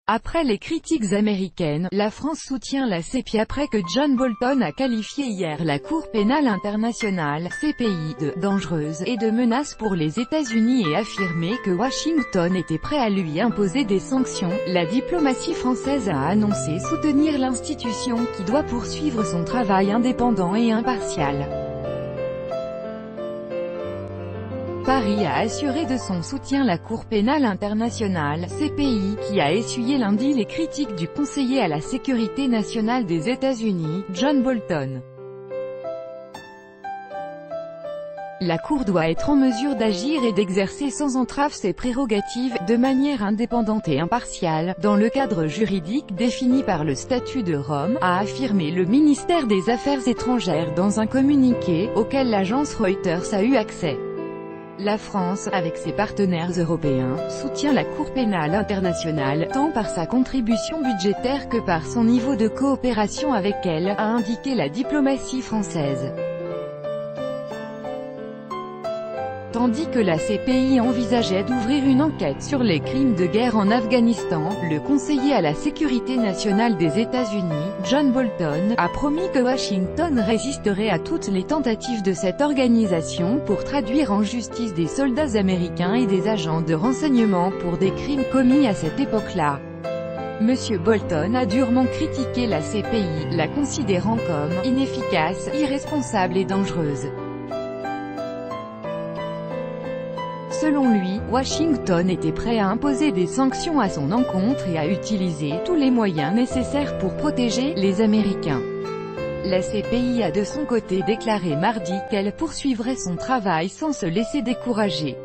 Après les critiques américaines, la France soutient la CPI après que John Bolton a qualifié hier la Cour pénale internationale, CPI, de « dangereuse » et de menace pour les États-Unis et affirmé que Washington était prêt à lui imposer des sanctions. La diplomatie française a annoncé soutenir l'institution qui doit poursuivre son travail indépendant et impartial. Paris a assuré de son soutien la Cour pénale internationale, CPI, qui a essuyé lundi les critiques du conseiller à la sécurité nationale des États-Unis, John Bolton. La Cour doit être en mesure d'agir et d'exercer sans entrave ses prérogatives, de manière indépendante et impartiale, dans le cadre juridique défini par le Statut de Rome, a affirmé le ministère des Affaires étrangères dans un communiqué, auquel l'agence Reuters a eu accès. La France, avec ses partenaires européens, soutient la Cour pénale internationale, tant par sa contribution budgétaire que par son niveau de coopération avec elle, a indiqué la diplomatie française. Tandis que la CPI envisageait d'ouvrir une enquête sur les crimes de guerre en Afghanistan, le conseiller à la sécurité nationale des États-Unis, John Bolton, a promis que Washington résisterait à toutes les tentatives de cette organisation pour traduire en justice des soldats américains et des agents de renseignement pour des crimes commis à cette époque-là. M. Bolton a durement critiqué la CPI, la considérant comme « inefficace, irresponsable et dangereuse ». Selon lui, Washington était prêt à imposer des sanctions à son encontre et à utiliser tous les moyens nécessaires pour protéger les Américains. La CPI a de son côté déclaré mardi qu'elle poursuivrait son travail sans se laisser décourager.